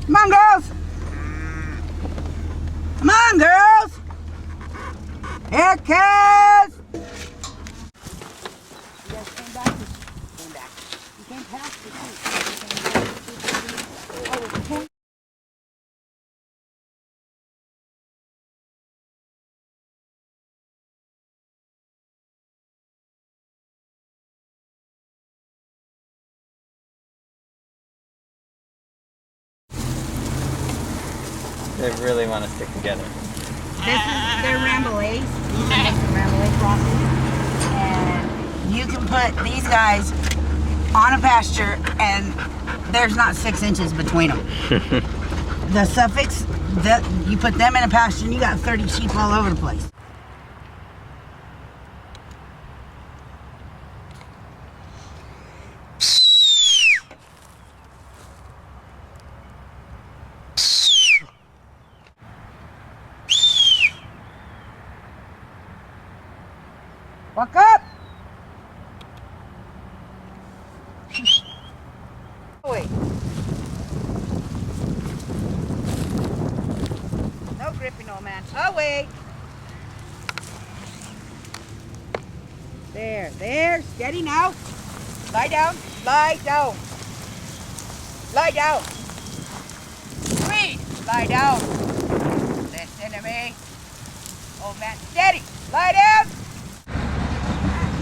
Come on, girls. Come on, girls. Here, kids. You guys came back? Came back. You came past the seat. They really want to stick together. They're Rambouillets. These are the Rambouillet crosses. And you can put these guys on a pasture and there's not 6 inches between them. The Suffolks, you put them in a pasture and you got 30 sheep all over the place. Walk up! Wait. No gripping, old man. Away! There, steady now. Lie down, lie down. Lie down. Breathe, lie down. Listen to me. Old man, steady, lie down.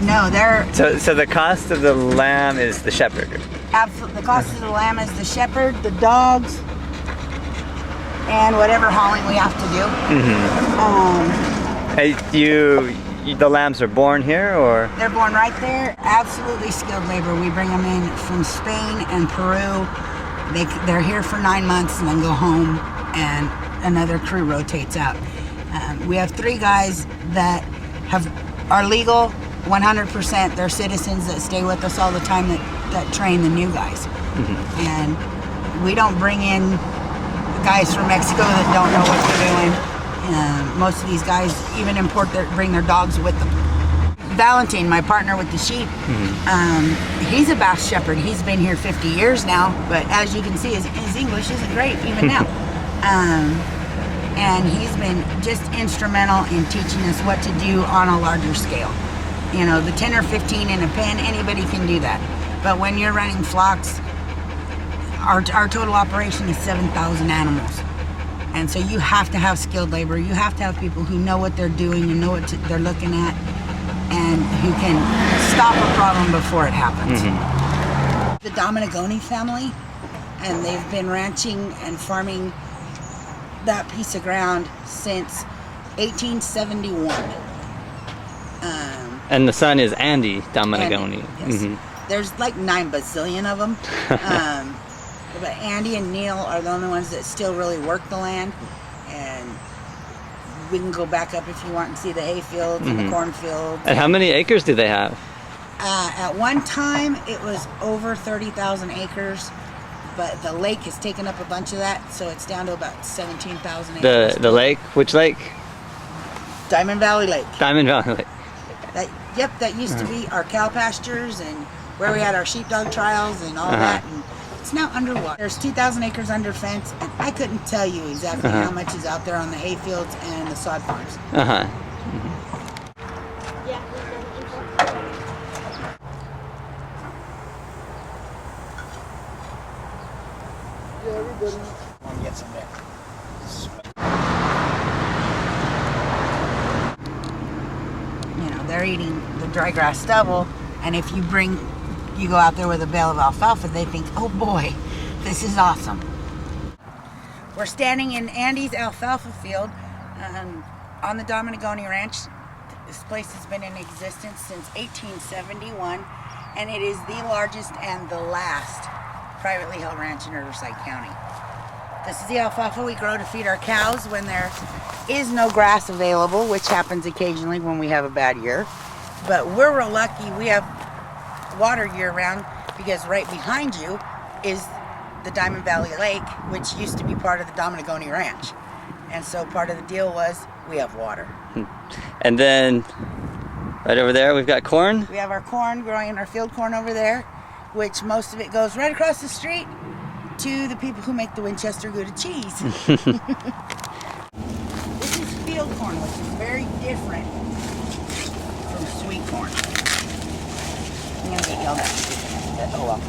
No, they're... So the cost of the lamb is the shepherd? Absolutely. The cost of the lamb is the shepherd, the dogs, and whatever hauling we have to do. Mm-hmm. Hey, the lambs are born here, or? They're born right there. Absolutely skilled labor. We bring them in from Spain and Peru. They're here for 9 months and then go home, and another crew rotates out. We have 3 guys that are legal. 100%, they're citizens that stay with us all the time that train the new guys. Mm-hmm. And we don't bring in guys from Mexico that don't know what they're doing. Most of these guys even bring their dogs with them. Valentine, my partner with the sheep, he's a Basque Shepherd. He's been here 50 years now, but as you can see, his English isn't great even now. And he's been just instrumental in teaching us what to do on a larger scale. You know, the 10 or 15 in a pen, anybody can do that. But when you're running flocks, our total operation is 7,000 animals. And so you have to have skilled labor. You have to have people who know what they're doing and know what they're looking at and who can stop a problem before it happens. Mm-hmm. The Dominigoni family, and they've been ranching and farming that piece of ground since 1871. And the son is Andy Dominigoni. Yes. Mm-hmm. There's like 9 bazillion of them. But Andy and Neil are the only ones that still really work the land. And we can go back up if you want and see the hay fields and the cornfields. And how many acres do they have? At one time, it was over 30,000 acres. But the lake has taken up a bunch of that, so it's down to about 17,000 acres. The lake? Which lake? Diamond Valley Lake. Diamond Valley Lake. That used to be our cow pastures and where we had our sheepdog trials and all that. And it's now underwater. There's 2,000 acres under fence, and I couldn't tell you exactly how much is out there on the hay fields and the sod farms. Want to get some there. You know, they're eating the dry grass stubble, and if you go out there with a bale of alfalfa, they think, oh boy, this is awesome. We're standing in Andy's alfalfa field on the Dominigoni Ranch. This place has been in existence since 1871, and it is the largest and the last privately held ranch in Riverside County. This is the alfalfa we grow to feed our cows when there is no grass available, which happens occasionally when we have a bad year. But we're real lucky we have water year-round because right behind you is the Diamond Valley Lake, which used to be part of the Dominigoni Ranch. And so part of the deal was we have water. And then right over there we've got corn. We have our corn growing in our field corn over there, which most of it goes right across the street to the people who make the Winchester Gouda cheese. This is field corn, which is very different from sweet corn. I'm gonna get yelled at. Oh well.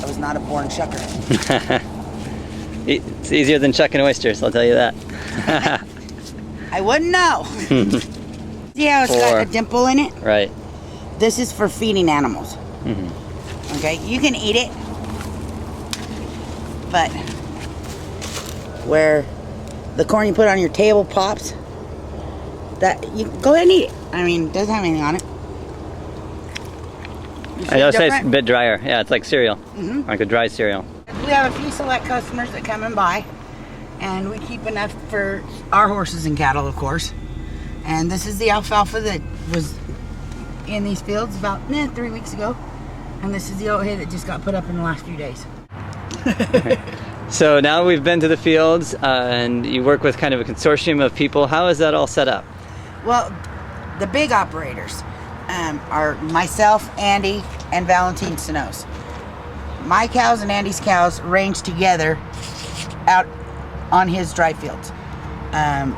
I was not a born shucker. It's easier than chucking oysters, I'll tell you that. I wouldn't know. See how it's got a dimple in it? Right. This is for feeding animals. Okay, you can eat it, but where the corn you put on your table pops, that you go ahead and eat it. I mean, it doesn't have anything on it. I know, say it's a bit drier. Yeah, it's like cereal, like a dry cereal. We have a few select customers that come and buy, and we keep enough for our horses and cattle, of course. And this is the alfalfa that was in these fields about 3 weeks ago. And this is the oat hay that just got put up in the last few days. So now we've been to the fields, and you work with kind of a consortium of people. How is that all set up? Well, the big operators are myself, Andy, and Valentine Sinos. My cows and Andy's cows range together out on his dry fields.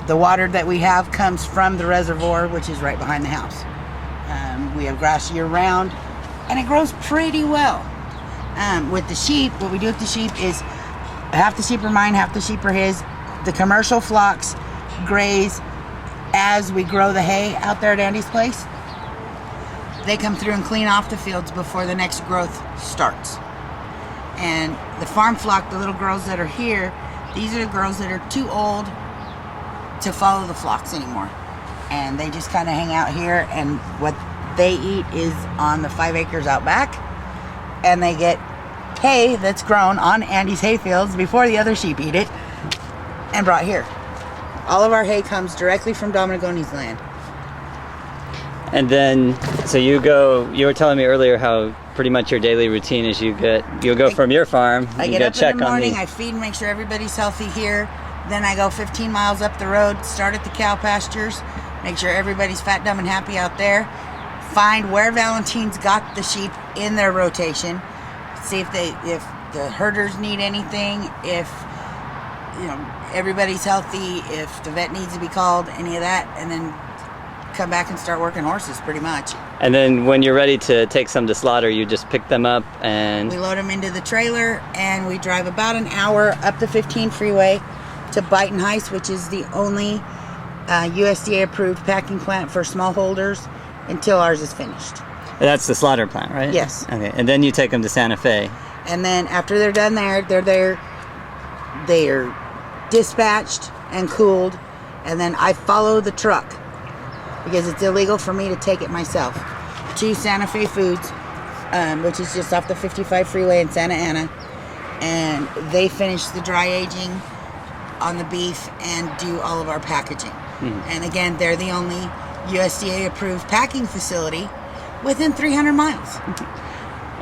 The water that we have comes from the reservoir, which is right behind the house. We have grass year round, and it grows pretty well. With the sheep, what we do with the sheep is half the sheep are mine, half the sheep are his. The commercial flocks graze as we grow the hay out there at Andy's place. They come through and clean off the fields before the next growth starts. And the farm flock, the little girls that are here, these are the girls that are too old to follow the flocks anymore. And they just kind of hang out here, and what they eat is on the 5 acres out back. And they get hay that's grown on Andy's hay fields before the other sheep eat it and brought here. All of our hay comes directly from Dominagoni's land. And then, so you were telling me earlier how pretty much your daily routine is you'll go from your farm, I get up in the morning, I feed and make sure everybody's healthy here. Then I go 15 miles up the road, start at the cow pastures, make sure everybody's fat, dumb, and happy out there. Find where Valentine's got the sheep in their rotation. See if the herders need anything, if everybody's healthy, if the vet needs to be called, any of that, and then come back and start working horses pretty much. And then when you're ready to take some to slaughter, you just pick them up and we load them into the trailer, and we drive about an hour up the 15 freeway to Byton Heights, which is the only USDA approved packing plant for smallholders until ours is finished. That's the slaughter plant, right? Yes. Okay, and then you take them to Santa Fe. And then after they're done there, they're dispatched and cooled, and then I follow the truck because it's illegal for me to take it myself to Santa Fe Foods, which is just off the 55 freeway in Santa Ana, and they finish the dry aging on the beef and do all of our packaging. And again, they're the only USDA approved packing facility within 300 miles.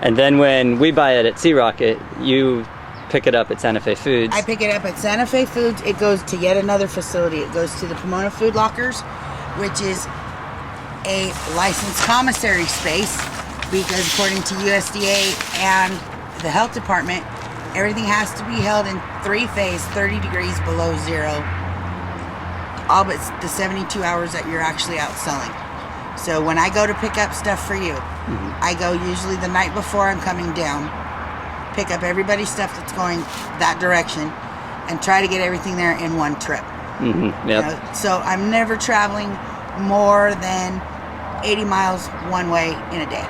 And then when we buy it at Sea Rocket, you pick it up at Santa Fe Foods. I pick it up at Santa Fe Foods. It goes to yet another facility. It goes to the Pomona Food Lockers, which is a licensed commissary space, because according to USDA and the health department, everything has to be held in 3-phase, 30 degrees below zero, all but the 72 hours that you're actually out selling. So when I go to pick up stuff for you, I go usually the night before I'm coming down, pick up everybody's stuff that's going that direction, and try to get everything there in one trip. Yep. So I'm never traveling more than 80 miles one way in a day.